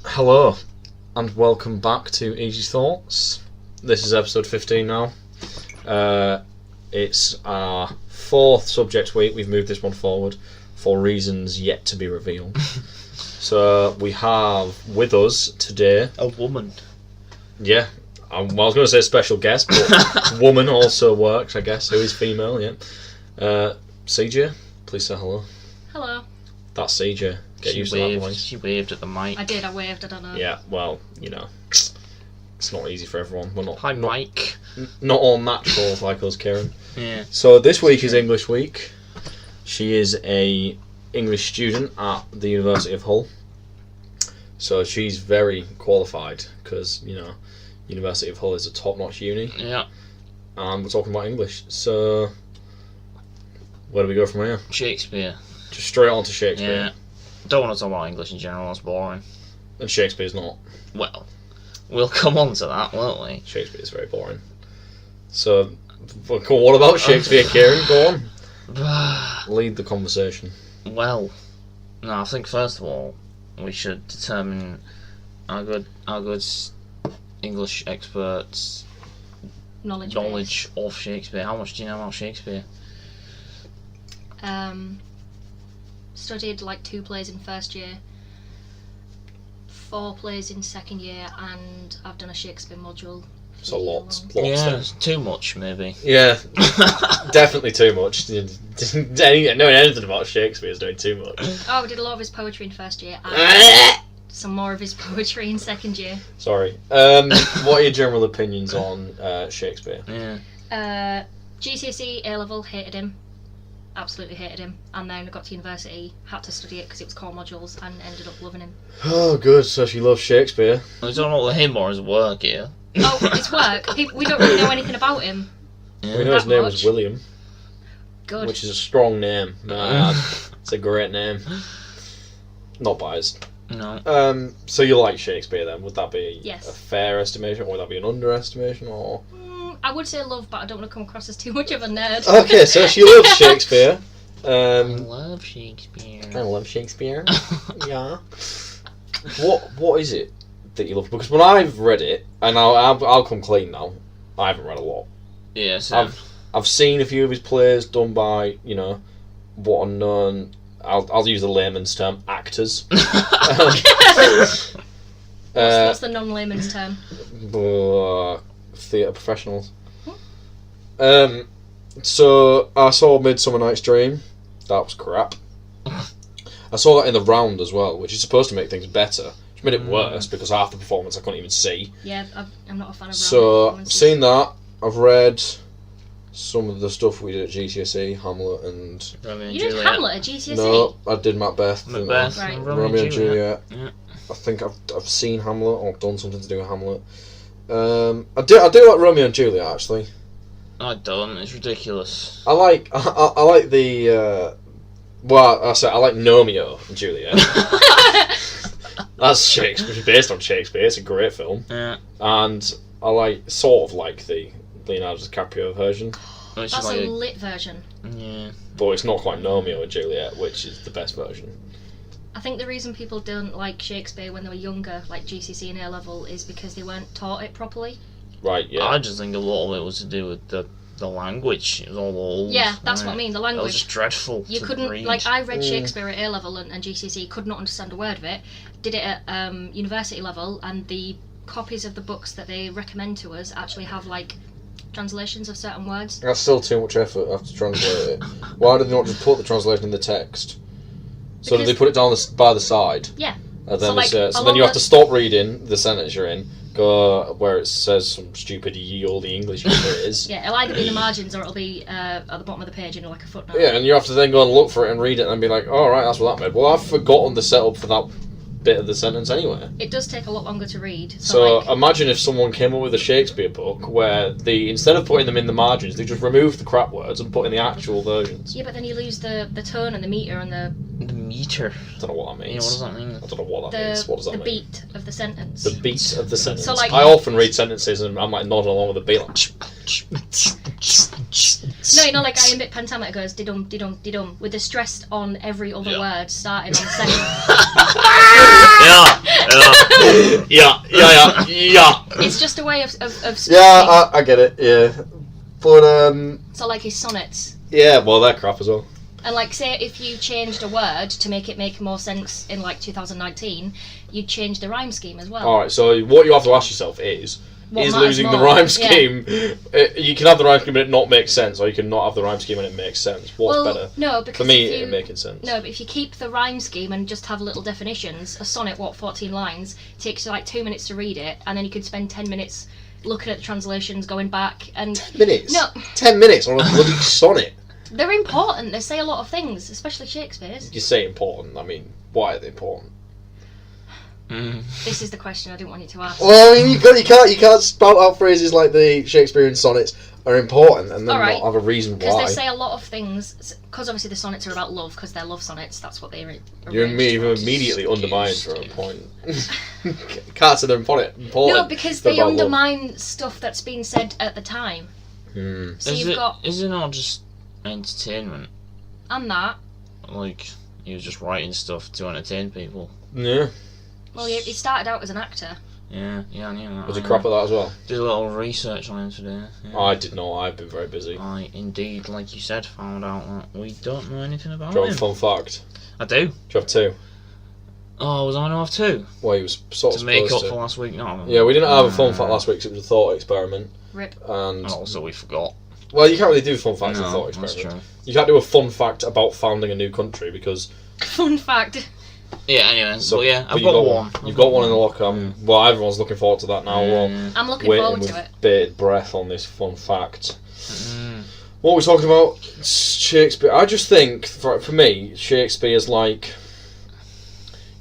Hello, and welcome back to Easy Thoughts. This is episode 15 now. It's our fourth subject week. We've moved this one forward for reasons yet to be revealed. So we have with us today a woman. Yeah, I was going to say special guest, but woman also works, I guess, who is female, yeah. CJ, please say hello. Hello. That's CJ. Get used to that voice. She waved at the mic. I did, I waved, I don't know. Yeah, well, you know, it's not easy for everyone. We're not. Hi, Mike. Not all natural like us, Kieran. Yeah. So this week is English week. She is a English student at the University of Hull. So she's very qualified because, you know, University of Hull is a top-notch uni. Yeah. And we're talking about English. So where do we go from here? Shakespeare. Just straight on to Shakespeare. Yeah. Don't want to talk about English in general, that's boring. And Shakespeare's not. Well, we'll come on to that, won't we? Shakespeare's very boring. So, what about Shakespeare, Kieran? Go on. Lead the conversation. Well, no, I think first of all, we should determine our good English experts' knowledge of Shakespeare. How much do you know about Shakespeare? Studied like 2 plays in first year, 4 plays in second year, and I've done a Shakespeare module. So lots. Yeah, it's too much, maybe. Yeah, definitely too much. Knowing anything about Shakespeare is doing too much. Oh, I did a lot of his poetry in first year, and some more of his poetry in second year. Sorry. What are your general opinions on Shakespeare? Yeah. GCSE, A-level, hated him. Absolutely hated him, and then I got to university, had to study it because it was core modules, and ended up loving him. Oh, good. So she loves Shakespeare. We don't know him or his work here. Oh, his work. We don't really know anything about him. Yeah. We know his name was William. Good. Which is a strong name. It's a great name. Not biased. No. So you like Shakespeare then? Would that be Yes. a fair estimation, or would that be an underestimation, or? I would say love, but I don't want to come across as too much of a nerd. Okay, so she loves Shakespeare. I love Shakespeare. I love Shakespeare. Yeah. What is it that you love? Because when I've read it, and I'll come clean now, I haven't read a lot. Yeah, so I've seen a few of his plays done by, you know, what are known. I'll use the layman's term, actors. What's the non-layman's term? Theatre professionals. So I saw Midsummer Night's Dream. That was crap. I saw that in the round as well, which is supposed to make things better. Which made it worse because half the performance I couldn't even see. Yeah, I'm not a fan of round So I've seen that. I've read some of the stuff we did at GCSE, Hamlet and... Romeo and You Juliet. did Hamlet at GCSE? No, I did Macbeth. Right. And Romeo and Juliet. Yeah. I think I've seen Hamlet, or done something to do with Hamlet. I do like Romeo and Juliet actually. I don't. It's ridiculous. I like the I like Romeo and Juliet. That's Shakespeare, based on Shakespeare. It's a great film. Yeah. And I like the Leonardo DiCaprio version. Which That's is like a lit version. Yeah. But it's not quite Romeo and Juliet, which is the best version. I think the reason people don't like Shakespeare when they were younger, like GCSE and A-level, is because they weren't taught it properly. Right, yeah. I just think a lot of it was to do with the language. It was all old. Yeah, that's what I mean, the language. It was just dreadful. You to couldn't, read. like, I read Shakespeare at A-level and GCSE, could not understand a word of it. Did it at university level, and the copies of the books that they recommend to us actually have, like, translations of certain words. That's still too much effort after to translate it. Why did they not just put the translation in the text? So did they put it down by the side? Yeah. And then So then you have to stop reading the sentence you're in, go where it says some stupid ye olde English whatever it is. Yeah, it'll either be in the margins or it'll be at the bottom of the page in like a footnote. Yeah, and you have to then go and look for it and read it and be like, oh right, that's what that meant. Well, I've forgotten the setup for that bit of the sentence anyway. It does take a lot longer to read. So imagine if someone came up with a Shakespeare book where instead of putting them in the margins, they just removed the crap words and put in the actual versions. Yeah, but then you lose the tone and the meter and the meter. I don't know what that means. Yeah, what does that mean? I don't know what that means. What does that mean? The beat of the sentence. The beat of the sentence. So, like, I often read sentences and I'm like nodding along with the beat. Like, no, you know, like iambic pentameter goes didum didum didum with the stress on every other word starting on the second. Yeah. of Yeah, I get it. Yeah, but So like his sonnets. Yeah, well, they're crap as well. And like, say if you changed a word to make it make more sense in like 2019, you'd change the rhyme scheme as well. All right. So what you have to ask yourself is losing the rhyme scheme. Yeah. You can have the rhyme scheme and it not make sense, or you can not have the rhyme scheme and it makes sense. What's better? No, because for me, it making sense. No, but if you keep the rhyme scheme and just have little definitions, a sonnet, 14 lines, takes you like 2 minutes to read it, and then you could spend 10 minutes looking at the translations, going back and 10 minutes. No, 10 minutes on a bloody sonnet. They're important. They say a lot of things, especially Shakespeare's. You say important. I mean, why are they important? This is the question I didn't want you to ask. Well, I mean, you can't spout out phrases like the Shakespearean sonnets are important and then not have a reason why. Because they say a lot of things. Because obviously the sonnets are about love, because they're love sonnets. That's what they are. You're immediately undermined for a point. Can't say they're important. No, because they undermine stuff that's been said at the time. So is it not just entertainment? And that. Like, he was just writing stuff to entertain people. Yeah. Well, he started out as an actor. Yeah, I knew that. Was he crap at that as well? Did a little research on him today. Yeah. I did not. I've been very busy. I indeed, like you said, found out that we don't know anything about him. Do you have a fun fact? I do. Do you have two? Oh, was I going to have two? Well, he was sort of to make up for last week. No. Yeah, we didn't have a fun fact last week because it was a thought experiment. Rip. And also we forgot. Well, you can't really do fun facts in a thought experiment. That's true. You can't do a fun fact about founding a new country because. Fun fact. Yeah, anyway, so yeah, I've got one. You've got one in the locker. Well, everyone's looking forward to that now. I'm looking forward to it. Bated breath on this fun fact. What we're talking about, Shakespeare. I just think, for me, Shakespeare's like,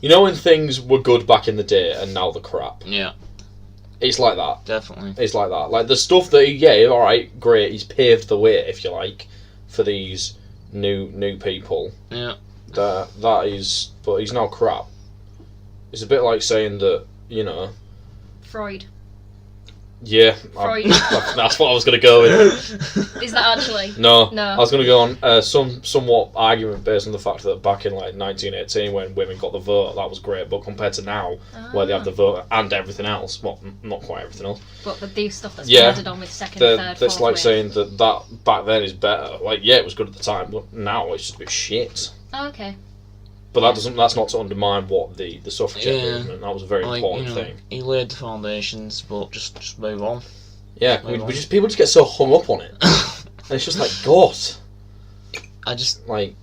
you know, when things were good back in the day and now they're crap. Yeah. It's like that. Definitely. It's like that. Like the stuff that, alright, great. He's paved the way, if you like, for these new people. Yeah. That is, but he's now crap. It's a bit like saying that, Freud. Yeah, Freud. That's what I was going to go with. Is that actually? No. I was going to go on somewhat argument based on the fact that back in like 1918 when women got the vote, that was great. But compared to now, where they have the vote and everything else, well, not quite everything else. But the stuff that's been added on with second, third, fourth that's like wave. saying that back then is better. Like, yeah, it was good at the time, but now it's just a bit shit. Oh, okay. But that's not to undermine what the suffragette movement. That was a very important thing. He laid the foundations, but just move on. Yeah, people just get so hung up on it, and it's just like, God. I just like.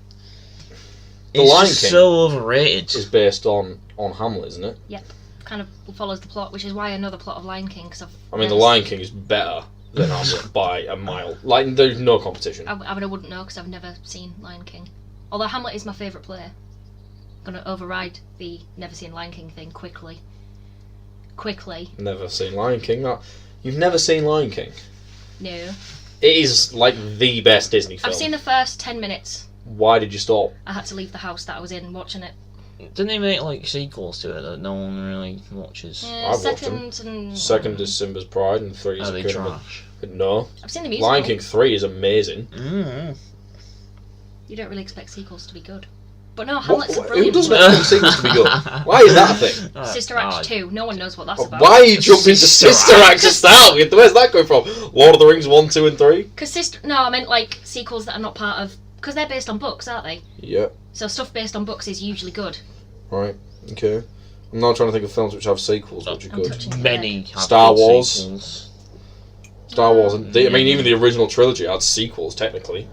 The Lion King so overrated. Is based on Hamlet, isn't it? Yep, kind of follows the plot, which is why I know the plot of Lion King because the Lion King is better than Hamlet by a mile. Like, there's no competition. I wouldn't know because I've never seen Lion King. Although Hamlet is my favourite play. Gonna override the never seen Lion King thing quickly. Never seen Lion King? You've never seen Lion King? No. It is like the best Disney film. I've seen the first 10 minutes. Why did you stop? I had to leave the house that I was in watching it. Didn't they make like sequels to it that no one really watches? Yeah, I've watched them. Second is Simba's Pride and 3 is trash. No. I've seen the musical. Lion King 3 is amazing. You don't really expect sequels to be good. But no, Hamlet's a brilliant. Who doesn't expect sequels to be good? Why is that a thing? Sister Act 2. No one knows what that's about. Why are you jumping to Sister Act to start with? Where's that going from? Lord of the Rings 1, 2 and 3? No, I meant like sequels that are not part of... Because they're based on books, aren't they? Yeah. So stuff based on books is usually good. Right, okay. I'm now trying to think of films which have sequels which are good. Many have Star Wars. sequels. Star Wars. Even the original trilogy had sequels, technically.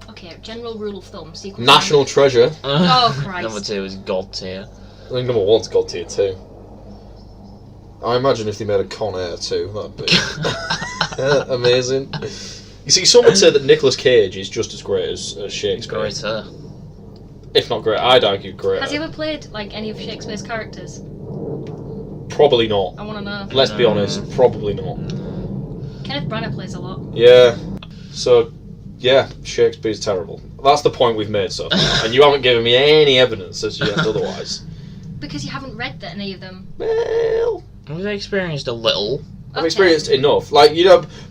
Okay, general rule of thumb. Sequels. National Treasure. Oh, Christ. Number 2 is God tier. I think number 1's God tier 2. I imagine if they made a Con Air 2, that'd be amazing. You see, some would say that Nicolas Cage is just as great as Shakespeare. Greater. If not great, I'd argue greater. Has he ever played like any of Shakespeare's characters? Probably not. I want to know. Let's be honest, probably not. Kenneth Branagh plays a lot. Yeah. So, yeah, Shakespeare's terrible. That's the point we've made so far, and you haven't given me any evidence as yet otherwise. Because you haven't read any of them. Well, I've experienced a little. I've experienced enough. Like,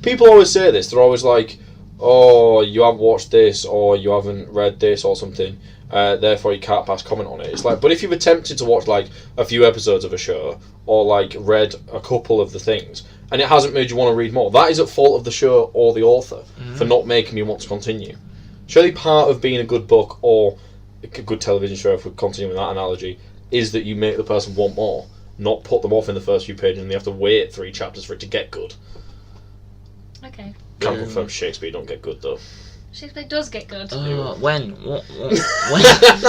people always say this. They're always like, oh, you haven't watched this, or you haven't read this, or something. therefore you can't pass comment on it. It's like, but if you've attempted to watch like a few episodes of a show or like read a couple of the things and it hasn't made you want to read more, that is at fault of the show or the author for not making you want to continue. Surely part of being a good book or a good television show, if we continue with that analogy, is that you make the person want more, not put them off in the first few pages and they have to wait 3 chapters for it to get good. Okay. Can't confirm Shakespeare don't get good though. Shakespeare does get good. When? What? When?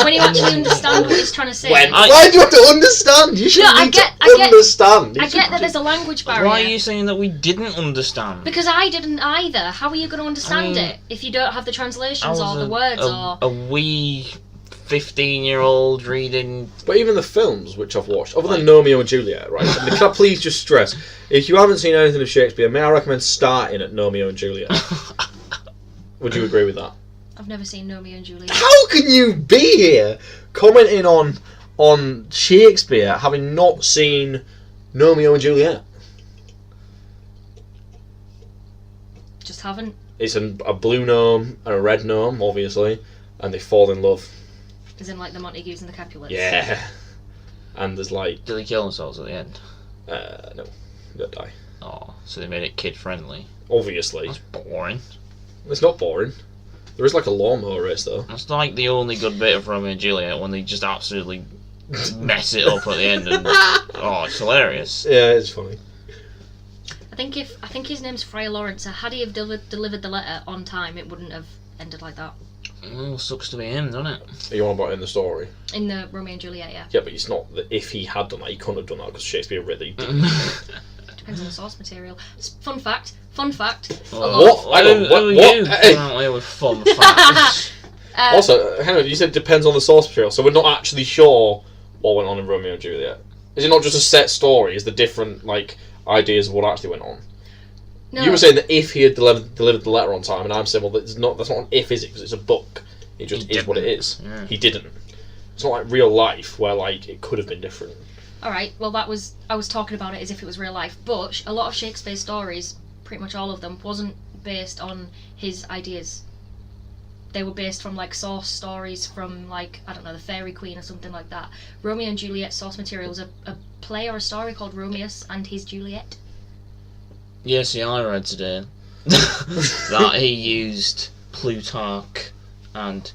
When you actually understand what he's trying to say. Why do you have to understand? You should understand. I get that there's a language barrier. Why are you saying that we didn't understand? Because I didn't either. How are you going to understand it if you don't have the translations or the words or... A wee 15-year-old reading... But even the films which I've watched, other than Romeo and Juliet, right? And can I please just stress, if you haven't seen anything of Shakespeare, may I recommend starting at Romeo and Juliet? Would you agree with that? I've never seen Romeo and Juliet. How can you be here commenting on Shakespeare having not seen Romeo and Juliet? Just haven't. It's a blue gnome and a red gnome, obviously, and they fall in love. As in like the Montagues and the Capulets? Yeah. And there's like... Do they kill themselves at the end? No. They don't die. Oh, so they made it kid-friendly. Obviously. That's boring. It's not boring. There is like a lawnmower race though. That's like the only good bit of Romeo and Juliet when they just absolutely mess it up at the end and it's hilarious. Yeah, it's funny. I think his name's Friar Lawrence. So had he have delivered the letter on time, it wouldn't have ended like that. Well, sucks to be him, doesn't it? Are you on about in the story? In the Romeo and Juliet, yeah. Yeah, but it's not that if he had done that, he couldn't have done that because Shakespeare really didn't. Depends on the source material. Fun fact. What? What? You with fun facts. Also, hang on, you said depends on the source material, so we're not actually sure what went on in Romeo and Juliet. Is it not just a set story? Is the different like ideas of what actually went on? No. You were saying that if he had delivered the letter on time, and I'm saying, well, that's not an if, is it? Because it's a book. It just is what it is. Yeah. He didn't. It's not like real life where like it could have been different. All right. Well, I was talking about it as if it was real life, but a lot of Shakespeare's stories, pretty much all of them, wasn't based on his ideas. They were based from like source stories from like, I don't know, the Fairy Queen or something like that. Romeo and Juliet source material was a play or a story called Romeus and His Juliet. Yeah, see, I read today that he used Plutarch and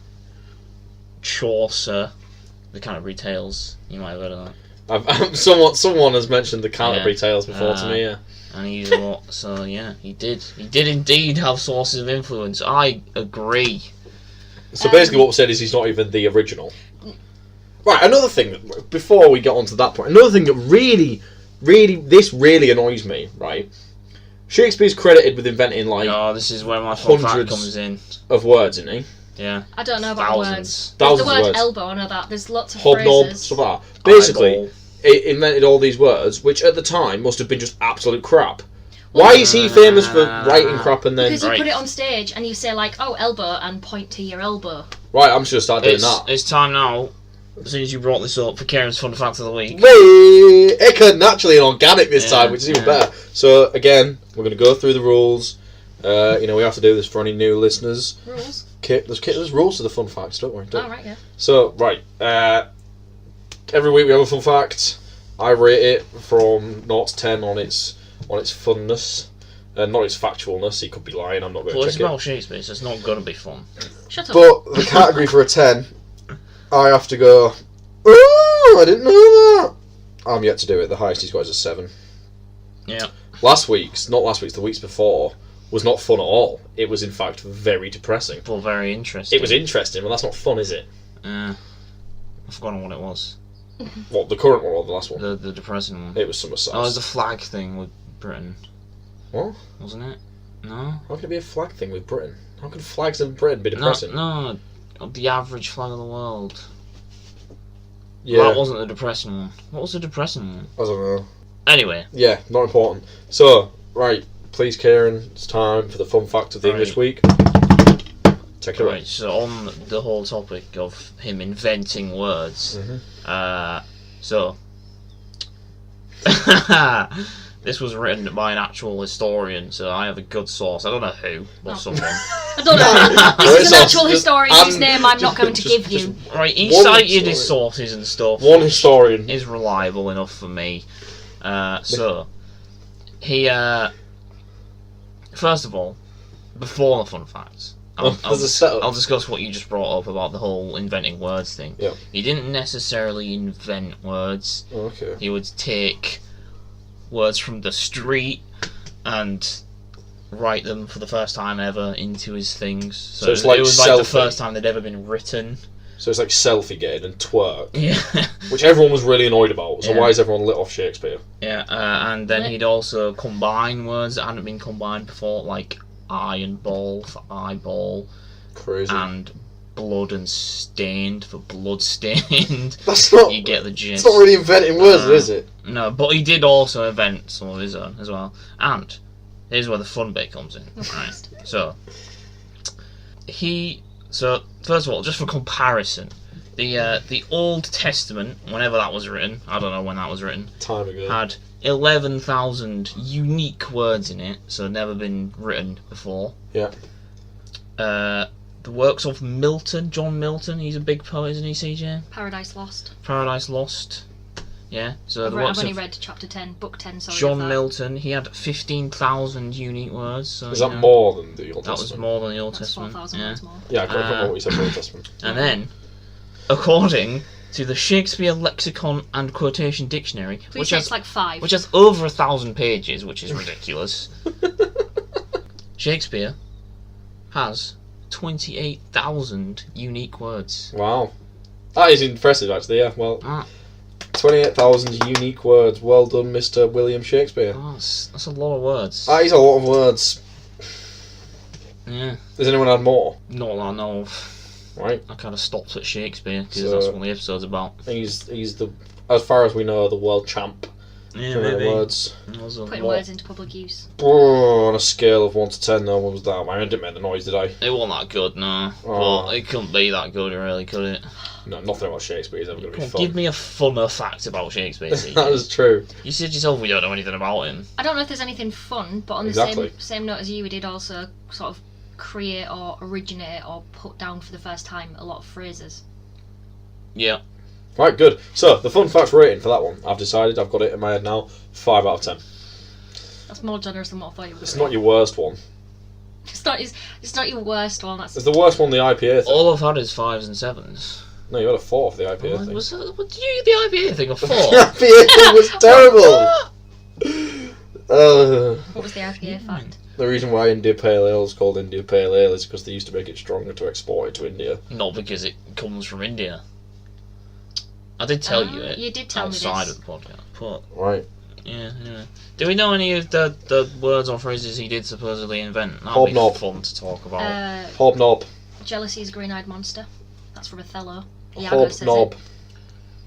Chaucer, the Canterbury Tales. You might have heard of that. Someone has mentioned the Canterbury Tales before to me, yeah. And he used a lot, so yeah, he did. He did indeed have sources of influence. I agree. So basically what we said is he's not even the original. Right, another thing, before we get on to that point, another thing that really annoys me, right? Shakespeare's credited with inventing like... Oh, this is where my fun fact comes in. Of words, isn't he? Yeah. I don't know about words. Thousands There's the word of words. elbow, I know that. There's lots of Hobnob, phrases. stuff like that. Basically, it invented all these words, which at the time must have been just absolute crap. Why is he famous for writing crap and then... Because you put it on stage and you say like, oh, elbow, and point to your elbow. Right, I'm just going to start doing that. It's time now, as soon as you brought this up, for Kieran's Fun Fact of the Week. It could naturally and organic this time, which is even better. So, again, we're going to go through the rules. We have to do this for any new listeners. Rules? There's rules to the fun facts, don't worry. Oh, right, yeah. So, right. Every week we have a fun fact. I rate it from 0 to 10 on its funness. Not its factualness. He could be lying, I'm not going to check it. Well, it's about Shakespeare, so it's not going to be fun. Shut up. But the category for a 10, I have to go, oh, I didn't know that. I'm yet to do it. The highest he's got is a 7. Yeah. The weeks before, was not fun at all. It was, in fact, very depressing. Well, very interesting. It was interesting, but that's not fun, is it? I've forgotten what it was. What, the current one or the last one? The depressing one. It was some sass. Oh, it was the flag thing with Britain. What? Wasn't it? No? How can it be a flag thing with Britain? How can flags in Britain be depressing? No, the average flag of the world. Yeah. Well, that wasn't the depressing one. What was the depressing one? I don't know. Anyway. Yeah, not important. So, right, please, Kieran, it's time for the fun fact of the English week. Take it away. Right, so on the whole topic of him inventing words, so this was written by an actual historian, so I have a good source. I don't know who, but someone. I don't know. This is an actual historian whose name I'm not going to give you. Right, he cited his sources and stuff. One historian is reliable enough for me. So he first of all, before the fun facts, I'll discuss what you just brought up about the whole inventing words thing. Yeah. He didn't necessarily invent words. Okay. He would take words from the street and write them for the first time ever into his things. So it's like it was selfie. like the first time they'd ever been written. So it's like selfie getting and twerk. Yeah. Which everyone was really annoyed about. So why is everyone lit off Shakespeare? Yeah, and then he'd also combine words that hadn't been combined before, like iron ball for eyeball. Crazy. And blood and stained for blood stained. That's not. You get the gist. It's not really inventing words, is it? No, but he did also invent some of his own as well. And here's where the fun bit comes in. Right. So first of all, just for comparison, the Old Testament, whenever that was written, I don't know when that was written, Time ago. had 11,000 unique words in it, so never been written before. Yeah. The works of Milton, John Milton, he's a big poet, isn't he, CJ? Paradise Lost. Paradise Lost. Yeah, so I've only read chapter 10, book 10, sorry. John Milton, he had 15,000 unique words. So, is that more than the Old Testament? That was more than the Old That's Testament. 4,000 yeah. words more. Yeah, I can't remember what you said for the Old Testament. And then, according to the Shakespeare Lexicon and Quotation Dictionary, Please say it's like 5. which has over 1,000 pages, which is ridiculous, Shakespeare has 28,000 unique words. Wow. That is impressive, actually, yeah. Well, 28,000 unique words. Well done, Mr. William Shakespeare. Oh, that's a lot of words. That is a lot of words. Yeah. Does anyone add more? Not that I know of. Right. I kind of stopped at Shakespeare, because that's what the episode's about. He's the, as far as we know, the world champ. Yeah, maybe. Words. Putting words into public use. Oh, on a scale of 1 to 10, though, what was that? I didn't make the noise, did I? It wasn't that good, no. Oh. But it couldn't be that good, really, could it? No, nothing about Shakespeare is ever going to be fun. Give me a funner fact about Shakespeare. That is true. You said yourself we don't know anything about him. I don't know if there's anything fun, but on the same note as you, we did also sort of create or originate or put down for the first time a lot of phrases. Yeah. Right, good. So, the fun facts rating for that one, I've decided, I've got it in my head now, 5 out of 10. That's more generous than what I thought you were. It's not your worst one. It's not your worst one. It's the worst one, the IPA thing. All I've had is 5s and 7s. No, you had a 4 for the IPA thing. What did you get the IPA thing, a 4? The IPA thing was terrible! What was the IPA fact? The reason why India Pale Ale is called India Pale Ale is because they used to make it stronger to export it to India. Not because it comes from India. I did tell you it. You did tell me this. Outside of the podcast. But, right. Yeah. Do we know any of the words or phrases he did supposedly invent? That'd Hobnob. be fun to talk about. Hobnob. Jealousy is a green-eyed monster. That's from Othello. Iago says Hobnob.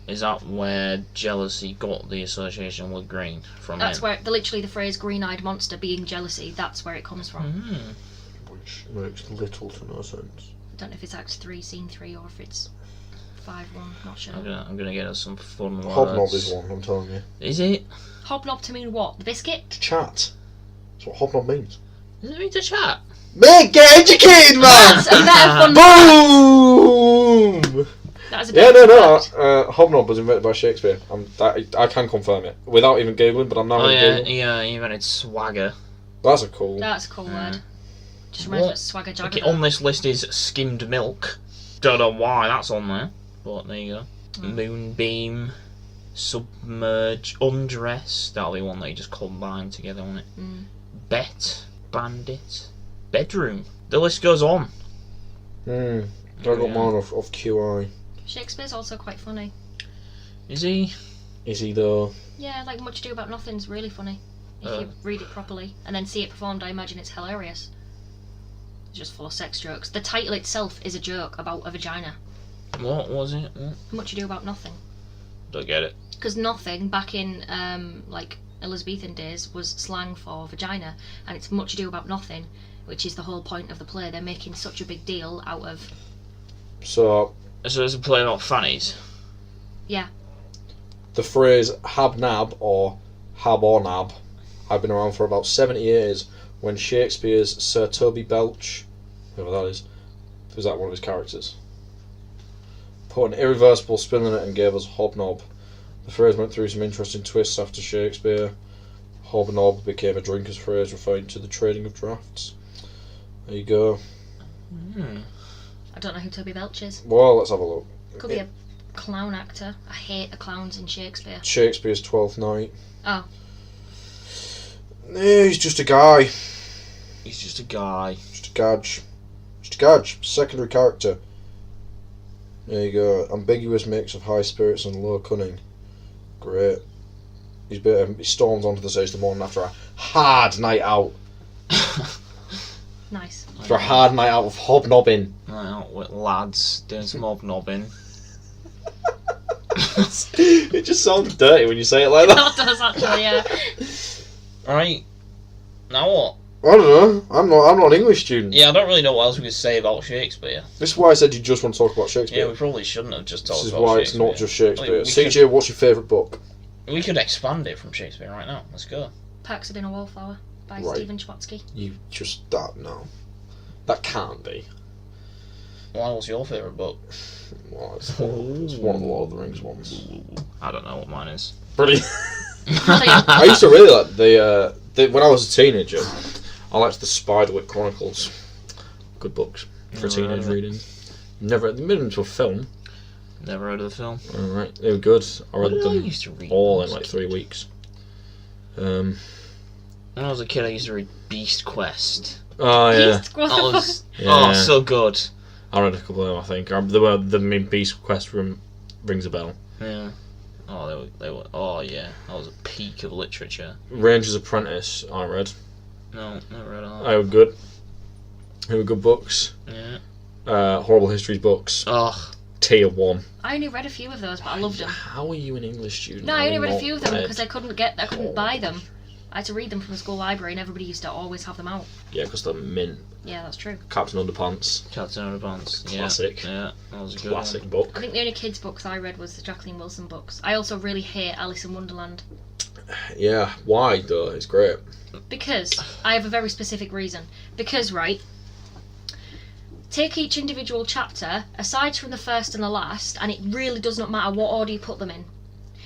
Is that where jealousy got the association with green from? That's where literally the phrase "green-eyed monster" being jealousy. That's where it comes from. Which makes little to no sense. I don't know if it's Act 3, Scene 3, or if it's 5-1. Not sure. I'm gonna get us some fun words. Hobnob is one. I'm telling you. Is it? Hobnob to mean what? The biscuit? To chat. That's what hobnob means. Does it mean to chat? Mate, get educated, man! That's a better fun Boom! That was a better Hobnob was invented by Shakespeare. I can confirm it without even googling, but I'm now googling. Yeah, he invented swagger. That's a cool. That's a cool word. Just reminds me of swagger jagger. Okay, on this list is skimmed milk. Don't know why that's on there, but there you go. Moonbeam, submerge, undress. That'll be one that you just combine together, won't it? Bet, bandit, bedroom. The list goes on. I got mine off QI. Shakespeare's also quite funny. Is he? Is he though? Yeah, like Much Ado About Nothing's really funny. If you read it properly and then see it performed, I imagine it's hilarious. It's just full of sex jokes. The title itself is a joke about a vagina. What was it? Much Ado About Nothing. Don't get it. Because nothing back in like Elizabethan days was slang for vagina, and it's Much Ado About Nothing, which is the whole point of the play. They're making such a big deal out of. So it's a play about fannies. Yeah. The phrase hab-nab or hab-or-nab had been around for about 70 years when Shakespeare's Sir Toby Belch whoever that is. Was that one of his characters? Put an irreversible spin on it and gave us Hobnob. The phrase went through some interesting twists after Shakespeare. Hobnob became a drinker's phrase referring to the trading of drafts. There you go. I don't know who Toby Belch is. Well, let's have a look. Could be a clown actor. I hate the clowns in Shakespeare. Shakespeare's Twelfth Night. Oh. Yeah, he's just a guy. He's just a guy. Just a gadge. Just a gadge. Secondary character. There you go. Ambiguous mix of high spirits and low cunning. Great. He storms onto the stage the morning after a hard night out. Nice. After a hard night out of hobnobbing. Night out with lads doing some hobnobbing. It just sounds dirty when you say it like that. That does actually, yeah. Right. Now what? I don't know. I'm not an English student. Yeah, I don't really know what else we could say about Shakespeare. This is why I said you just want to talk about Shakespeare. Yeah, we probably shouldn't have just talked This is about why Shakespeare. it's not just Shakespeare. We CJ, what's your favourite book? We could expand it from Shakespeare right now. Let's go. Perks of Being a Wallflower by Right. Stephen Chbosky. You just no. That can't be. Well, what's your favourite book? Well, it's one of the Lord of the Rings ones. I don't know what mine is. Brilliant. Brilliant. I used to really like the when I was a teenager. I liked the Spiderwick Chronicles. Good books for Never teenage heard of it. reading. Never made them into a film. Never heard of the film. Alright, they were good. I read What did I them used to read all in most? like 3 weeks. When I was a kid, I used to read Beast Quest. Oh yeah, Beast Squad. That was Yeah. so good. I read a couple of them. I think the main Beast Quest rings a bell. Yeah. Oh, they were. Oh yeah, that was a peak of literature. Ranger's Apprentice. I read. No, never read all They that. were good. They were good books. Yeah. Horrible Histories books. Oh, Tier 1. I only read a few of those, but I loved them. How are you an English student? No, I only read a Not few of them read- because I couldn't buy them. I had to read them from the school library, and everybody used to always have them out. Yeah, because they're mint. Yeah, that's true. Captain Underpants. Captain Underpants. Yeah. Classic. Yeah, that was a good Classic one. book. I think the only kids' books I read was the Jacqueline Wilson books. I also really hate Alice in Wonderland Yeah, why though? It's great. because I have a very specific reason. Because, right, take each individual chapter, aside from the first and the last, and it really does not matter what order you put them in.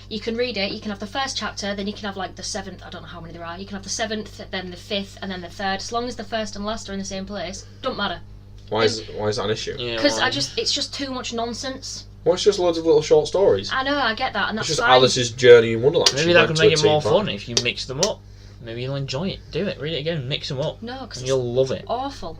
You can read it, you can have the first chapter, then you can have like the 7th, I don't know how many there are, you can have the 7th, then the 5th, and then the 3rd, as long as the first and last are in the same place, don't matter. Why is that an issue? Yeah, Because well, it's just too much nonsense. Well, it's just loads of little short stories. I know, I get that, and It's that's just fine. Alice's journey in Wonderland. maybe She that went could to a make it more tea fun party. if you mix them up. Maybe you'll enjoy it. Do it. Read it again. Mix them up. No, because And it's you'll love it. awful.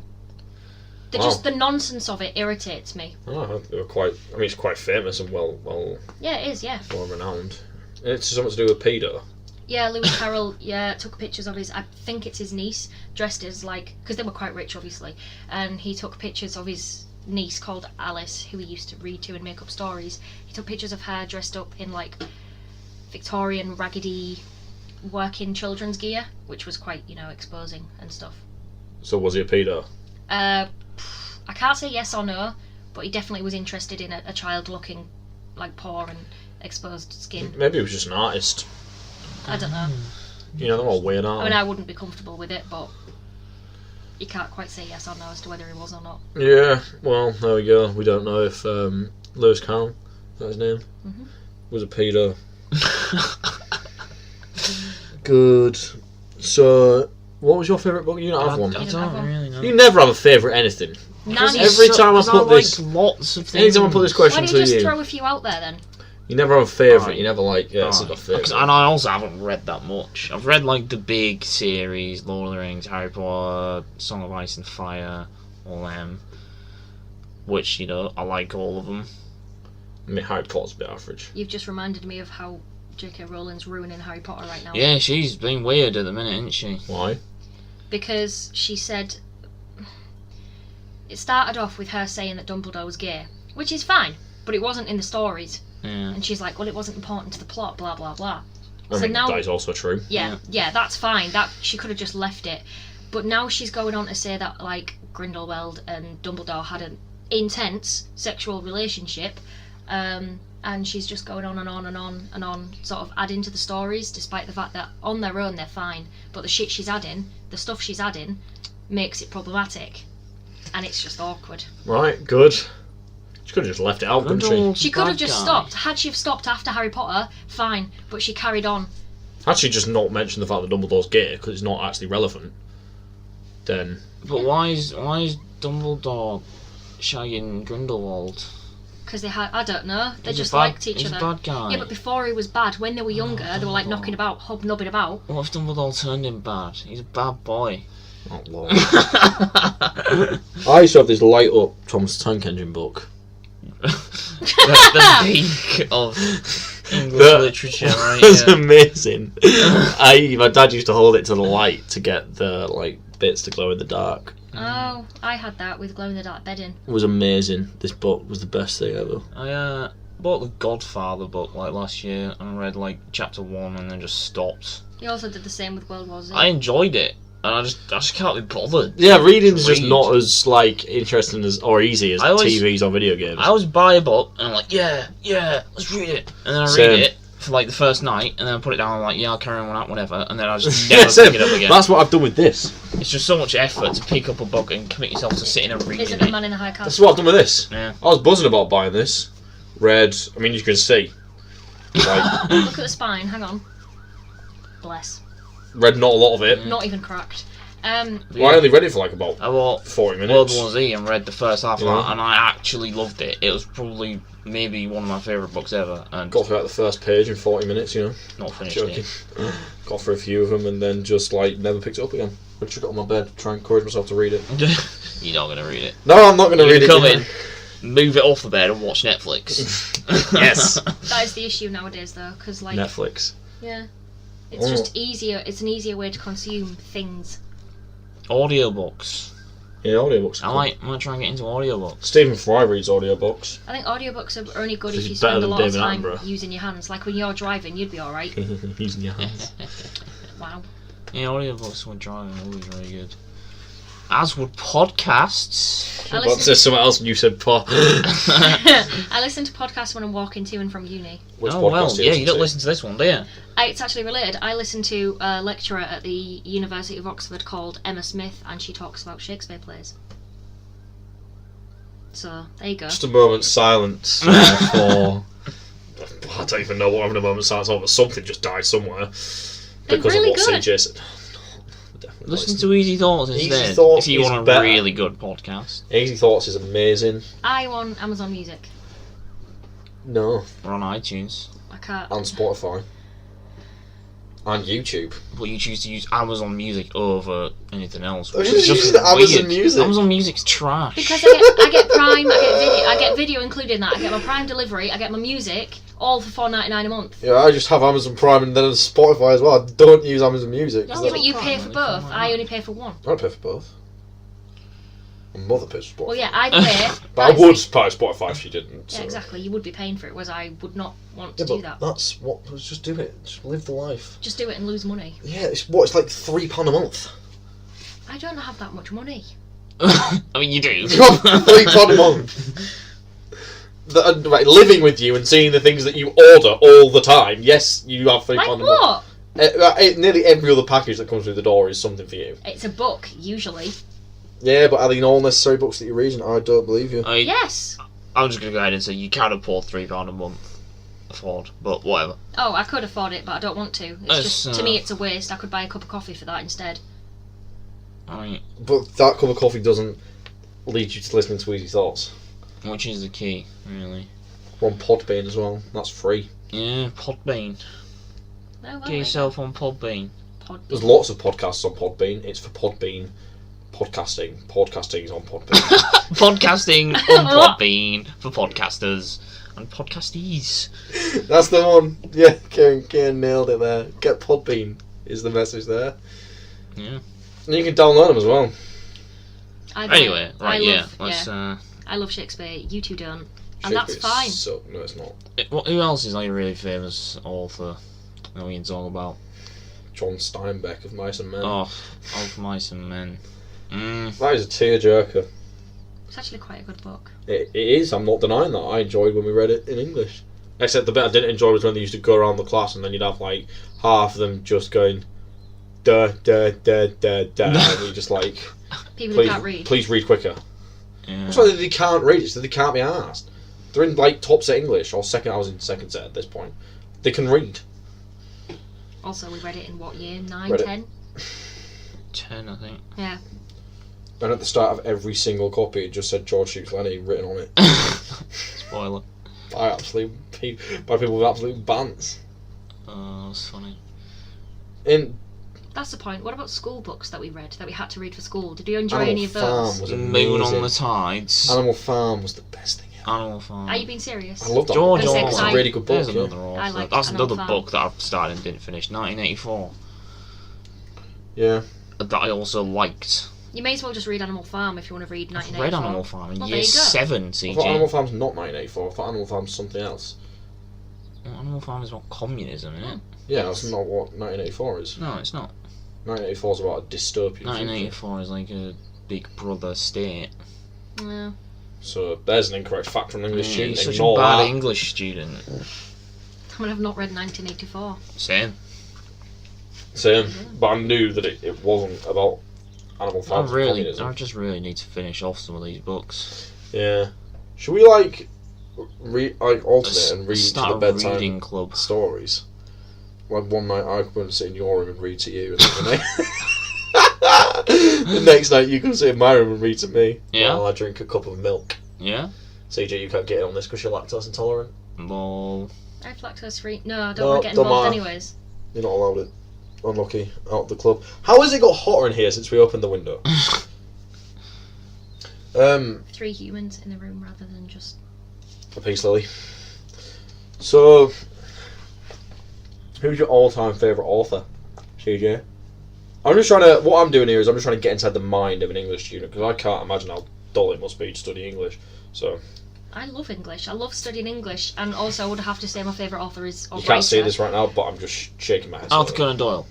Wow. Just the nonsense of it irritates me. Oh, they were quite. I mean, it's quite famous and well Yeah, it is, yeah. renowned. It's something to do with pedo. Yeah, Lewis Carroll, took pictures of I think it's his niece, dressed as because they were quite rich obviously, and he took pictures of his niece called Alice, who he used to read to and make up stories. He took pictures of her dressed up in Victorian raggedy working children's gear, which was quite, exposing and stuff. So was he a pedo? I can't say yes or no, but he definitely was interested in a child looking like poor and exposed skin. Maybe he was just an artist. I don't know. You know, they're all weird, I aren't mean, they? I wouldn't be comfortable with it, but you can't quite say yes or no as to whether he was or not. Yeah, well, there we go. We don't know if Lewis Carroll, is that his name? Mhm. Was a pedo. Good. So, what was your favourite book? You don't have one. I You don't have don't one? really know. You never have a favourite anything. None. Every time I put this- like lots of things. Anytime I put this Why question do you to just you, throw a few out there then? you never have a favourite. Right. You never this is my Right. favourite. And I also haven't read that much. I've read the big series, Lord of the Rings, Harry Potter, Song of Ice and Fire, all them. Which, I like all of them. I mean, Harry Potter's a bit average. You've just reminded me of how J.K. Rowling's ruining Harry Potter right now. Yeah, she's been weird at the minute, isn't she? Why? Because she said... It started off with her saying that Dumbledore was gay, which is fine, but it wasn't in the stories. Yeah. And she's like, well, it wasn't important to the plot, blah, blah, blah. I mean, that is also true. Yeah, that's fine. That she could have just left it. But now she's going on to say that, Grindelwald and Dumbledore had an intense sexual relationship, and she's just going on and on and on and on, sort of adding to the stories, despite the fact that on their own they're fine. But the shit she's adding, the stuff she's adding, makes it problematic. and it's just awkward. Right, good. She could have just left it out, couldn't she? Grindelwald's She could have bad just guy. stopped. Had she have stopped after Harry Potter, fine, but she carried on. Had she just not mentioned the fact that Dumbledore's gay, because it's not actually relevant, then... But why is Dumbledore shagging Grindelwald? Because they had, I don't know, they He's just a bad- liked each he's other. a bad guy. Yeah, but before he was bad, when they were younger, they were like Dumbledore. knocking about, hobnobbing about. What if Dumbledore turned him bad? He's a bad boy. Oh, Lord. I used to have this light up Thomas the Tank Engine book. the peak of English literature, right? That's Yeah. amazing. My dad used to hold it to the light to get the bits to glow in the dark. Oh, I had that with glow-in-the-dark bedding. It was amazing. This book was the best thing ever. I bought the Godfather book last year and I read chapter 1 and then just stopped. He also did the same with World War Z. I enjoyed it and I just can't be bothered. Yeah, reading's just Read. not as interesting as or easy as I always- TVs or video games. I always buy a book and I'm like, yeah, let's read it. And then I Same. read it for the first night and then I put it down and I'm like, yeah, I'll carry on out, whatever. And then I just Yeah, never same. pick it up again. That's what I've done with this. It's just so much effort to pick up a book and commit yourself to sitting and reading Is it the it. Man in the High Castle? That's what I've done with this. Yeah. I was buzzing about buying this. Read, I mean, you can see. Like, Look at the spine, hang on. Bless. read not a lot of it. Not even cracked. Well, I only read it for about I bought 40 minutes. World War Z and read the first half of Yeah. that and I actually loved it. It was probably maybe one of my favourite books ever and Got through the first page in 40 minutes, not finished Joking. it. Got through a few of them and then just never picked it up again. I took it on my bed, try and encourage myself to read it. You're not going to read it. No, I'm not going to You read it. come in, move it off the bed and watch Netflix. Yes. That is the issue nowadays, though, because Netflix. yeah, it's just easier. It's an easier way to consume things. Audiobooks. Yeah, audiobooks. I might try and get into audiobooks. Stephen Fry reads audiobooks. I think audiobooks are only good He's if you better spend a than lot of David time Attenborough. using your hands. Like when you're driving, you'd be all right. Using your hands. Wow. Yeah, audiobooks when driving are always very good. As would podcasts. I But listen, there's something else and you said I listen to podcasts when I'm walking to and from uni. Which Oh well, podcast do yeah, you don't to? listen to this one, do you? It's actually related. I listen to a lecturer at the University of Oxford called Emma Smith, and she talks about Shakespeare plays. So, there you go. Just a moment's silence for... I don't even know what having a moment's silence over. Something just died somewhere. They're Because really of what good. CJ said. Definitely Listen to Easy Thoughts Easy instead. Thoughts if you is want a better. really good podcast. Easy Thoughts is amazing. I on Amazon Music. No. We're on iTunes. I can't. And Spotify. And YouTube. But you choose to use Amazon Music over anything else. I Which just is just used Amazon weird. Music. Amazon Music's trash. Because I get Prime, I get video included in that. I get my Prime delivery, I get my music, all for $4.99 a month. Yeah, I just have Amazon Prime and then Spotify as well. I don't use Amazon Music. Yeah, Yeah, That- but you pay Prime, for only both. $4.99. I only pay for one. I don't pay for both. My mother pays for Spotify. Well, yeah, I pay. But I would pay Spotify if she didn't. Yeah, so. exactly. You would be paying for it, whereas I would not want to Yeah, but do that. that's what. Just do it. Just live the life. Just do it and lose money. Yeah, it's like £3 a month. I don't have that much money. I mean, you do. You have £3 a month. Right, living with you and seeing the things that you order all the time. Yes, you have £3 Like a month. what? Nearly every other package that comes through the door is something for you. It's a book, usually. Yeah, but are they all necessary books that you're reading? I don't believe you. Yes. I'm just going to go ahead and say you can afford £3 a month. Afford, but whatever. Oh, I could afford it, but I don't want to. It's It's, just, to me, it's a waste. I could buy a cup of coffee for that instead. I mean, But that cup of coffee doesn't lead you to listening to Easy Thoughts. which is the key, really. One Podbean as well. That's free. Yeah, Podbean. Oh, well, Get yourself on Podbean. There's lots of podcasts on Podbean. It's for Podbean podcasting. Podcasting is on Podbean. Podcasting on Podbean for podcasters and podcastees. That's the one. Yeah, Karen nailed it there. Get Podbean is the message there. Yeah. And you can download them as well. Anyway, right, I let's. I love Shakespeare. You two don't. And that's fine. So, no, it's not. Who else is like a really famous author that we can talk about? John Steinbeck of Mice and Men. Oh, Of Mice and Men. That is a tearjerker. It's actually quite a good book. It is. I'm not denying that. I enjoyed when we read it in English. Except the bit I didn't enjoy was when they used to go around the class and then you'd have like half of them just going da da da da da and you just like People who can't read. please read quicker. Yeah. That's why they can't read it, so they can't be asked. They're in like top set English or second. I was in second set at this point. They can read. Also, we read it in what year? 9, Read it. 10? 10, I think. Yeah. And at the start of every single copy, it just said George Shoots Lenny written on it. Spoiler. By people with absolute bants. Oh, that's funny. That's the point. What about school books that we read, that we had to read for school? Did you enjoy Animal any of Farm those? was Moon amazing. on the Tides. Animal Farm was the best thing ever. Animal Farm. Are you being serious? I love that. George book. Orwell. It's a really good book. There's Yeah. another author. I like That's Animal another Farm. book that I've started and didn't finish. 1984. Yeah. That I also liked. You may as well just read Animal Farm if you want to read I've 1984. read Animal Farm in Well, year there you go. 7, I CJ. thought Animal Farm's not 1984. I thought Animal Farm's something else. Well, Animal Farm is about communism, isn't it? Yeah, that's not what 1984 is. No, it's not. 1984 is about a dystopian future. 1984 is like a Big Brother state. Yeah. So there's an incorrect fact from an English student. He's such a Ignore bad that. English student. I mean, I've not read 1984. Same. Same, but I knew that it wasn't about Animal Farm. I just really need to finish off some of these books. Yeah. Should we alternate and read to the Start a bedtime reading club. stories? Like one night I come and sit in your room and read to you, and then the next night you come sit in my room and read to me. Yeah. While I drink a cup of milk. Yeah? CJ, you can't get in on this because you're lactose intolerant. Well, I have lactose free. No, I don't No, want to get don't involved matter. anyways. You're not allowed it. Unlucky. Out of the club. How has it got hotter in here since we opened the window? 3 humans in the room rather than just. A peace lily. So, who's your all-time favourite author, CJ? I'm just trying to. What I'm doing here is I'm just trying to get inside the mind of an English student because I can't imagine how dull it must be to study English. So I love English. I love studying English, and also I would have to say my favourite author is. you can't see this right now, but I'm just shaking my head. Arthur slowly. Conan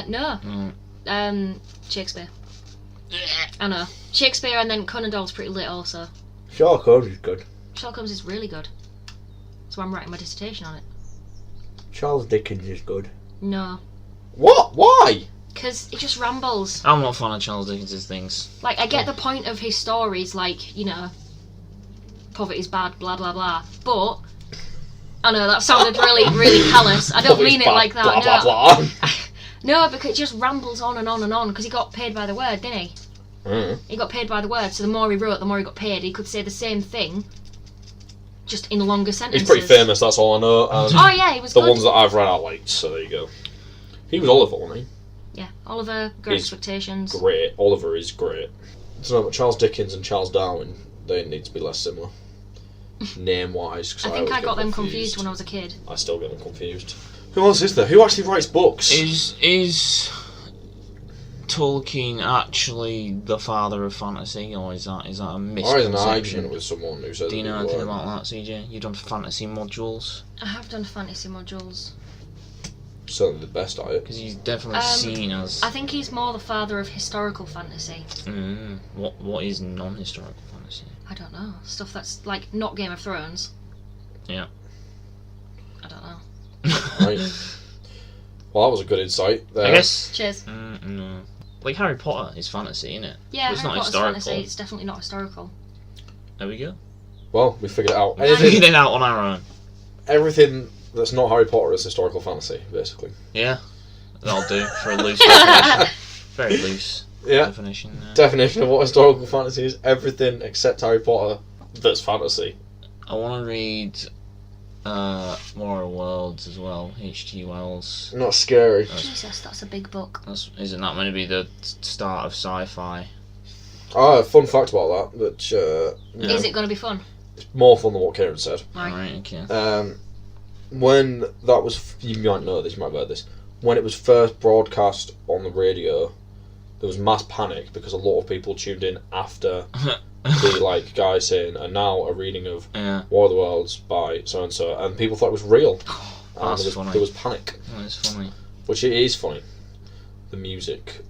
Doyle. No. Shakespeare. I know. Shakespeare, and then Conan Doyle's pretty lit also. Sherlock Holmes is good. Sherlock Holmes is really good. So I'm writing my dissertation on it. Charles Dickens is good. No. What? Why? Because it just rambles. I'm not a fan of Charles Dickens' things. Like, I get the point of his stories, like, you know, poverty's bad, blah, blah, blah. But, I know, that sounded really, really callous. I don't mean it like that. Blah, no. blah, blah. No, because it just rambles on and on and on, because he got paid by the word, didn't he? Mm. He got paid by the word, so the more he wrote, the more he got paid. He could say the same thing, just in longer sentences. He's pretty famous, that's all I know. And Oh, yeah, he was the good. ones that I've read are late, so there you go. He was Oliver, wasn't he? Yeah, Oliver, Great He's Expectations. Great. Oliver is great. So, but Charles Dickens and Charles Darwin, they need to be less similar. Name-wise. 'Cause I think always I get got them confused when I was a kid. I still get them confused. Who else is there? Who actually writes books? Is Tolkien actually the father of fantasy, or is that a I was an argument misconception? with someone who said Do you that know he anything weren't. about that, CJ? You've done fantasy modules? I have done fantasy modules. Certainly the best at it. Because he's definitely seen as... I think he's more the father of historical fantasy. What is non-historical fantasy? I don't know. Stuff that's, like, not Game of Thrones. Yeah. I don't know. Right. Well, that was a good insight there. I guess... Cheers. No. Like Harry Potter is fantasy, isn't it? Yeah, It's Harry not Potter's historical. fantasy. It's definitely not historical. There we go. Well, we figured it out. Nice. Figured it out on our own. Everything that's not Harry Potter is historical fantasy, basically. Yeah. That'll do for a loose definition. Very loose Yeah. definition. Definition of what historical fantasy is: everything except Harry Potter that's fantasy. I want to read More Worlds as well, H.G. Wells. Not scary. Jesus, that's a big book. Isn't that going to be the start of sci-fi? Fun fact about that, Yeah. Is it going to be fun? it's more fun than what Kieran said. Right, okay. When that was, you might know this, you might have heard this, when it was first broadcast on the radio, there was mass panic because a lot of people tuned in after the guy saying, and now a reading of Yeah. War of the Worlds by so and so, and people thought it was real. And That's funny. there was panic, That's funny. which it is funny. The music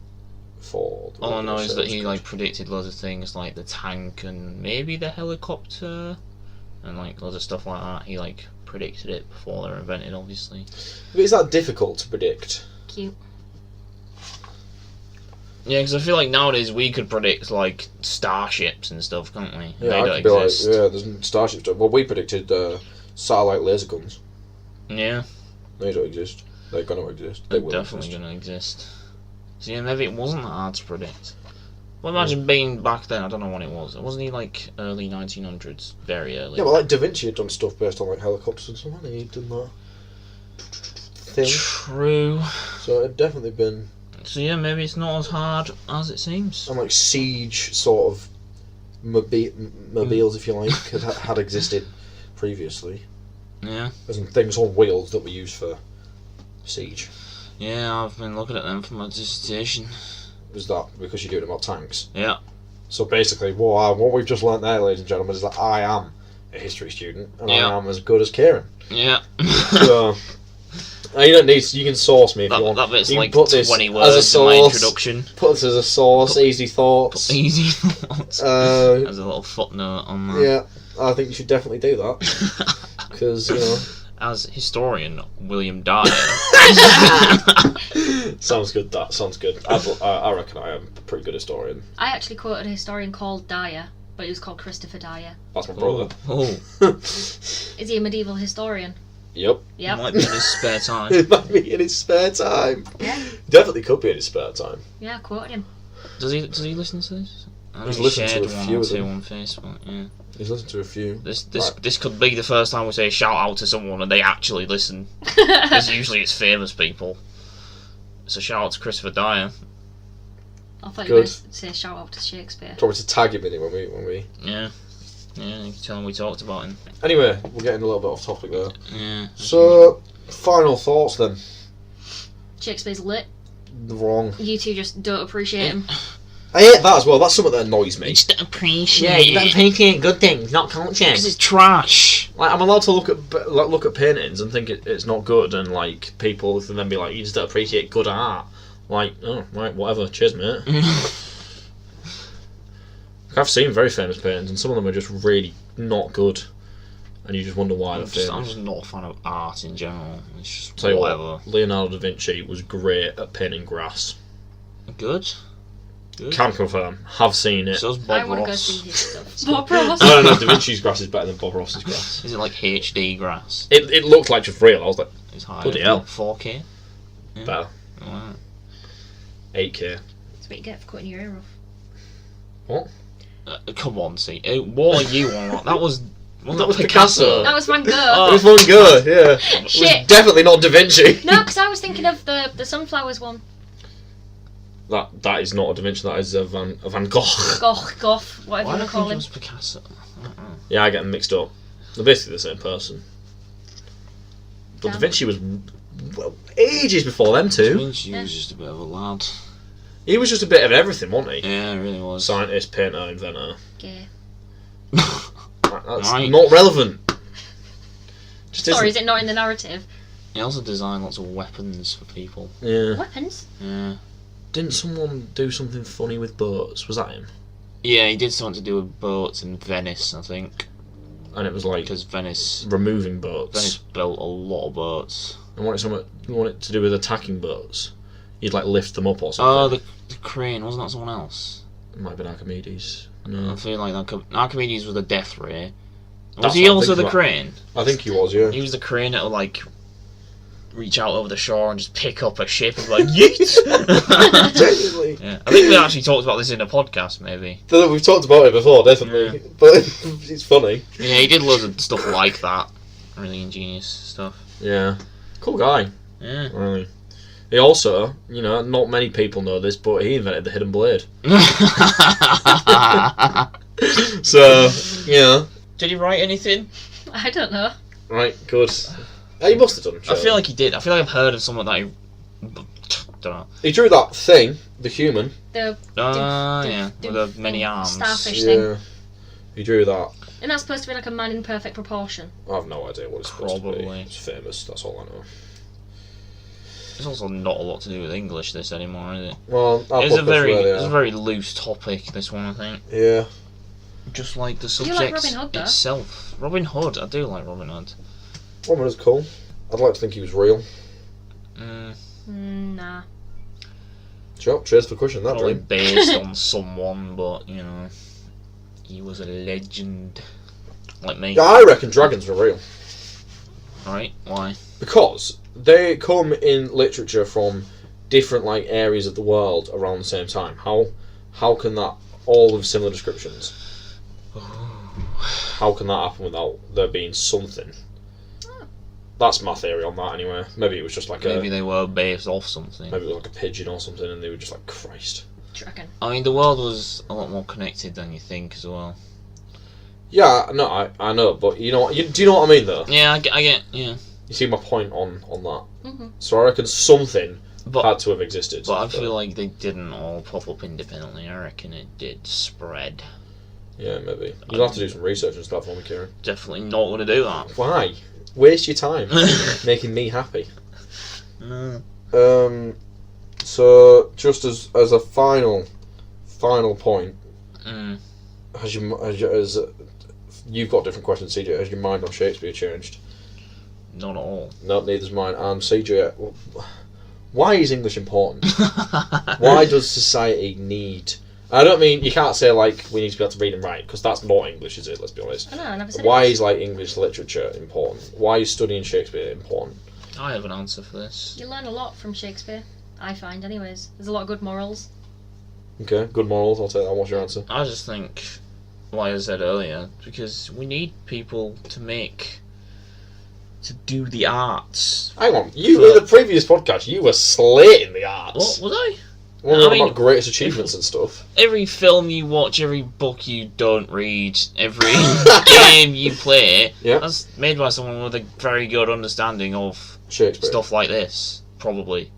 for the All I radio know is show that was he good. predicted loads of things like the tank and maybe the helicopter and loads of stuff like that. He predicted it before they were invented, obviously. But is that difficult to predict? Cute. Yeah, because I feel like nowadays we could predict like starships and stuff, can't we? Yeah, They I don't could be like, exist. yeah, there's starships. Well, we predicted satellite laser guns. Yeah, They don't exist. They're going to exist. They they're will definitely exist. going to exist. So yeah, maybe it wasn't that hard to predict. Well, imagine being back then. I don't know when it was. Wasn't he like early 1900s? Very early. Yeah, but like Da Vinci had done stuff based on like helicopters and stuff, hadn't he? He'd done that thing. True. So it'd definitely been. So yeah, maybe it's not as hard as it seems. And like siege sort of mobiles, if you like, had existed previously. Yeah. As in things on wheels that were used for siege. Yeah, I've been looking at them for my dissertation. Was that because you're doing about tanks? Yeah. So basically, what we've just learnt there, ladies and gentlemen, is that I am a history student, and I am as good as Kieran. Yeah. So you don't need. You can source me if you want. That bit's you like can put this 20 as a words in source. my introduction. Put this as a source. Easy thoughts. Easy thoughts. As a little footnote on that. Yeah, I think you should definitely do that because you know. As historian William Dyer. Sounds good. That sounds good. I reckon I am a pretty good historian. I actually quoted a historian called Dyer, but he was called Christopher Dyer. That's my brother. Oh. Is he a medieval historian? Yep. Yep. Might be in his spare time. It might be in his spare time. Yeah. Definitely could be in his spare time. Yeah, I quoted him. Does he listen to this? I know He's he listened to shared a one few or of two them. on Facebook. Yeah. He's listened to a few. This could be the first time we say shout out to someone and they actually listen. Because usually it's famous people. So shout out to Christopher Dyer. I thought you were Good. going to say shout out to Shakespeare. Probably to tag him in it when we. Yeah. Yeah, you can tell him we talked about him. Anyway, we're getting a little bit off topic there. Yeah. So, final thoughts then. Shakespeare's lit. Wrong. You two just don't appreciate him. I hate that as well. That's something that annoys me. Just don't appreciate Yeah, you don't appreciate good things, not culture. Because it's trash. Like, I'm allowed to look at paintings and think it's not good, and like people can then be like, you just don't appreciate good art. Like, oh right, whatever. Cheers, mate. I've seen very famous paintings, and some of them are just really not good, and you just wonder why they're I'm famous. just not a fan of art in general. It's just Tell you whatever. what, Leonardo da Vinci was great at painting grass. Good. Good. Can confirm. Have seen it. So's I Bob want to go Ross. see his stuff. Bob Ross. No, Da Vinci's grass is better than Bob Ross's grass. Is it like HD grass? It looked like just real. I was like, It's higher. Bloody hell. 4K? Yeah. better. Wow. 8K. That's what you get for cutting your hair off. What? Come on, see. What are you on? That was Picasso. That was Van Gogh. Oh. It was one good, yeah. It was Shit. definitely not Da Vinci. No, because I was thinking of the sunflowers one. That is not a Da Vinci, that is a Van Gogh. Goth, whatever Why you do I want to call think it him. was Picasso? I don't know. Yeah, I get them mixed up. They're basically the same person. But Da Damn. Vinci was ages before them two. Vinci Yeah. was just a bit of a lad. He was just a bit of everything, wasn't he? Yeah, it really was. Scientist, painter, inventor. Gay. That's Right. not relevant. Just Sorry, isn't. is it not in the narrative? He also designed lots of weapons for people. Yeah. Weapons? Yeah. Didn't someone do something funny with boats? Was that him? Yeah, he did something to do with boats in Venice, I think. And it was like Because Venice removing boats. built a lot of boats. And want it to do with attacking boats. You'd like lift them up or Oh, something. the crane, wasn't that someone else? It might have been Archimedes. I No. feel like Archimedes was the death ray. Was That's he what I'm also the thinking crane? I think he was, yeah. He was the crane that would like reach out over the shore and just pick up a ship and be like, yeet! Technically. Yeah. I think we actually talked about this in a podcast, maybe. We've talked about it before, definitely. Yeah. But it's funny. Yeah, he did loads of stuff like that. Really ingenious stuff. Yeah. Cool guy. Yeah. Really. He also, not many people know this, but he invented the hidden blade. So, Did he write anything? I don't know. right, good. He must have done. I feel like he did. I feel like I've heard of someone that he... Don't know. he drew that thing, the human. The Yeah, with the many arms. starfish thing. Yeah. He drew that. And that's supposed to be like a man in perfect proportion. I have no idea what it's supposed to be. Probably. It's famous, that's all I know. There's also not a lot to do with English, this anymore, is it? Well, It's a very loose topic, this one, I think. Yeah. Just like the Do you like subject Robin Hood, though? itself. Robin Hood, I do like Robin Hood. Robin Hood's cool. I'd like to think he was real. Mm, Nah. Sure, cheers for questioning that, Probably Dream. based on someone, but he was a legend. Like me. Yeah, I reckon dragons were real. Right? Why? Because they come in literature from different areas of the world around the same time. How can that all with similar descriptions? How can that happen without there being something? That's my theory on that anyway. Maybe it was just Maybe they were based off something. maybe it was like a pigeon or something, and they were just like, Christ. Do you reckon? I mean, the world was a lot more connected than you think as well. Yeah, no, I know, but do you know what I mean though? Yeah, I get, yeah. You see my point on that. Mm-hmm. So I reckon something But had to have existed. But I feel like they didn't all pop up independently. I reckon it did spread. Yeah, maybe. You'll have to do some research and stuff on me, Kieran. Definitely not going to do that. Why? Waste your time making me happy. No. So just as a final point, Mm. has you've got different questions, CJ? Has your mind on Shakespeare changed? Not at all. No, neither's mine. And CJ, why is English important? Why does society need? I don't mean you can't say we need to be able to read and write, because that's not English, is it? Let's be honest. I know, I never said Why it. is English literature important? Why is studying Shakespeare important? I have an answer for this. You learn a lot from Shakespeare, I find, anyways. There's a lot of good morals. Okay, good morals. I'll take that. What's your answer? I just think, like I said earlier, because we need people to do the arts. Hang on, in the previous podcast, you were slating the arts. What was I? Well, I mean, about greatest achievements and stuff. Every film you watch, every book you don't read, every game you play, Yeah. that's made by someone with a very good understanding of Shakespeare. stuff like this, probably.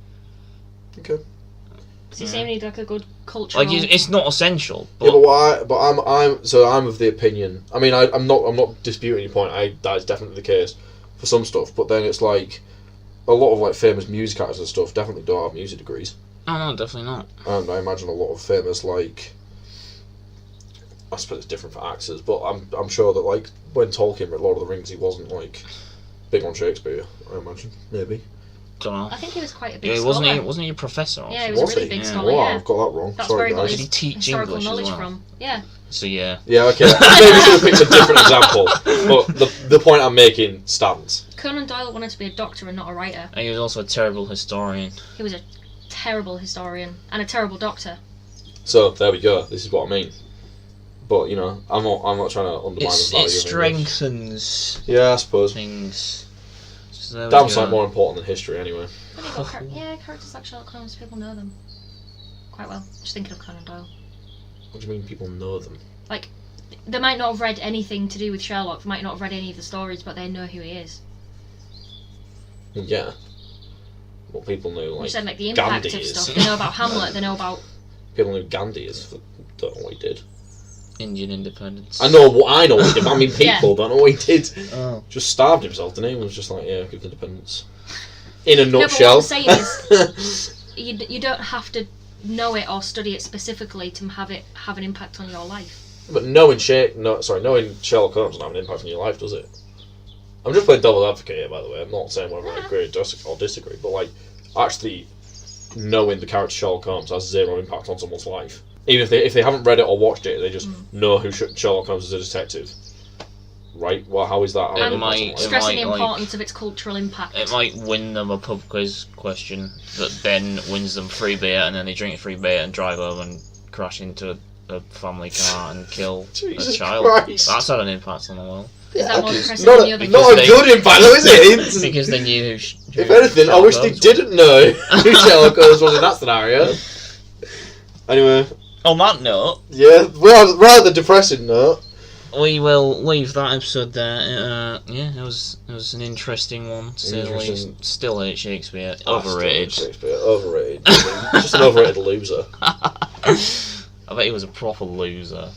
Okay. So you're saying we need a good cultural... It's not essential, but Yeah, but why? But I'm of the opinion. I mean, I'm not disputing your point. That is definitely the case for some stuff. But then it's a lot of famous music actors and stuff definitely don't have music degrees. oh no, definitely not. And I imagine a lot of famous I suppose it's different for actors, but I'm sure that when Tolkien wrote Lord of the Rings, he wasn't big on Shakespeare. I imagine maybe. Don't know. I think he was quite a big Yeah, scholar. wasn't he a professor? Or Yeah, he something? was a really he? big Yeah. scholar, Wow, yeah. I've got that wrong. That's Sorry, where he got guys. Did he teach historical English as knowledge well? from. Yeah. So yeah. Yeah, okay. Maybe we should have picked a different example, but the point I'm making stands. Conan Doyle wanted to be a doctor and not a writer. And he was also a terrible historian. He was a terrible historian and a terrible doctor. So there we go. This is what I mean. But I'm not trying to undermine the value It of English. strengthens Yeah, I suppose. things. So there we Damn go. sight more important than history, anyway. But characters like Sherlock Holmes, people know them quite well. Just thinking of Conan Doyle. What do you mean people know them? They might not have read anything to do with Sherlock, they might not have read any of the stories, but they know who he is. Yeah. Well, people know You said the impact Gandhi of is. stuff. They know about Hamlet, they know about... People know Gandhi is. But don't know what he did. Indian independence. I know what he did. But I mean, people Yeah. don't know what he did. Oh. Just starved himself. The name was just give independence. In a No, but what nutshell. I'm saying is, you don't have to know it or study it specifically to have an impact on your life. But knowing Sherlock Holmes doesn't have an impact on your life, does it? I'm just playing devil's advocate here, by the way. I'm not saying whether I agree or disagree, but actually knowing the character Sherlock Holmes has zero impact on someone's life. Even if they haven't read it or watched it, they just know who Sherlock Holmes is a detective. Right? Well, how is that? How It might- Stressing the might, importance of its cultural impact. It might win them a pub quiz question that then wins them free beer, and then they drink free beer and drive home and crash into a family car and kill Jesus a child. Christ. That's had an impact on the world. Is that more Okay. depressing Not than the a, other? not a they- good impact, though, is it? Because they knew If anything, I wish they didn't know who Sherlock Holmes was in that scenario. Anyway, On that note, yeah, rather depressing note. we will leave that episode there. It was an interesting one, to say the Interesting. least. Still hate Shakespeare. Ah, Overrated. still Shakespeare, overrated. Just an overrated loser. I bet he was a proper loser.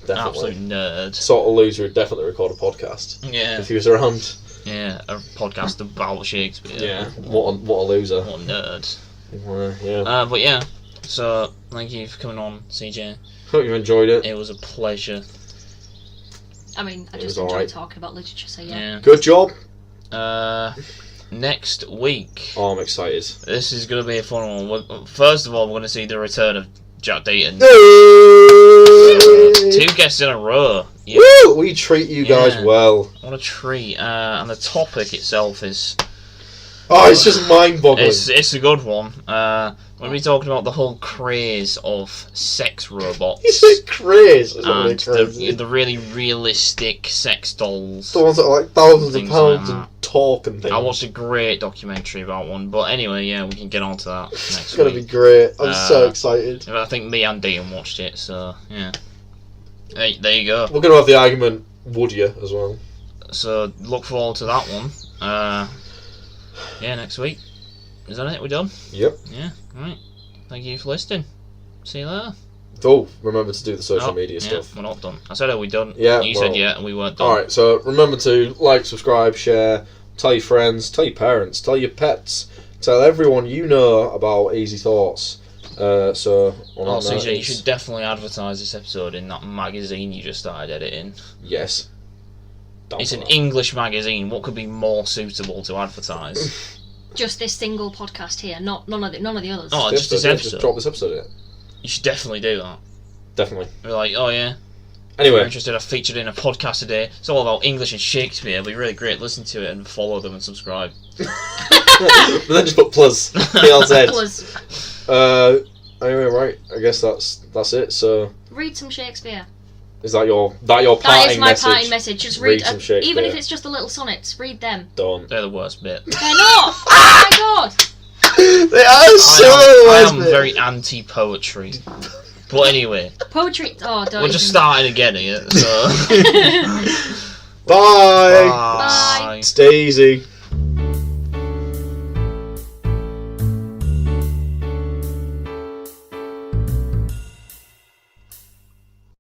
Definitely. Absolute nerd. Sort of loser who'd definitely record a podcast Yeah. if he was around. Yeah, a podcast about Shakespeare. Yeah, what a loser. What a nerd. Yeah. But yeah, so thank you for coming on, CJ. Hope you enjoyed it. It was a pleasure. I mean, I It just was enjoy alright. talking about literature, so yeah. Yeah. Good job. next week. Oh, I'm excited. This is going to be a fun one. First of all, we're going to see the return of Jack Dayton. 2 guests in a row. Yeah. Woo! We treat you guys well. What a treat. And the topic itself is... Oh, it's just mind-boggling. It's a good one. We'll be talking about the whole craze of sex robots. You said craze. It's And not really crazy. the really realistic sex dolls. The ones that are like thousands of Things pounds like and talk and things. I watched a great documentary about one. But anyway, yeah, we can get on to that next It's going to week. be great. I'm so excited. I think me and Dean watched it, so yeah. Hey, there you go. We're going to have the argument, would you, as well. So look forward to that one. Yeah, next week. Is that it? We're done? Yep. Yeah, right. Thank you for listening. See you later. Oh, remember to do the social media yeah, stuff. We're not done. I said, are we done? Yeah, You said yeah, and we weren't done. Alright, so remember to like, subscribe, share, tell your friends, tell your parents, tell your pets, tell everyone you know about Easy Thoughts. So, on that note, CJ, you should definitely advertise this episode in that magazine you just started editing. Yes. It's an English magazine. What could be more suitable to advertise? Just this single podcast here, none of the others. Oh, just this episode. Just drop this episode in. You should definitely do that. Definitely. We're like, oh yeah. If Anyway. you're interested, I've featured in a podcast today. It's all about English and Shakespeare. It'd be really great. Listen to it and follow them and subscribe. But then just put plus. PLZ. Plus, Anyway, right. I guess that's it. So, read some Shakespeare. is that your That parting is my message? parting message. Just read Some Shakespeare. even if it's just the little sonnets. Read them. Don't. They're the worst bit. They're not. Oh my god. They are so I am very anti-poetry. But anyway, Poetry. Oh, don't. we're just even- starting again here. So. Bye. Bye. Stay easy.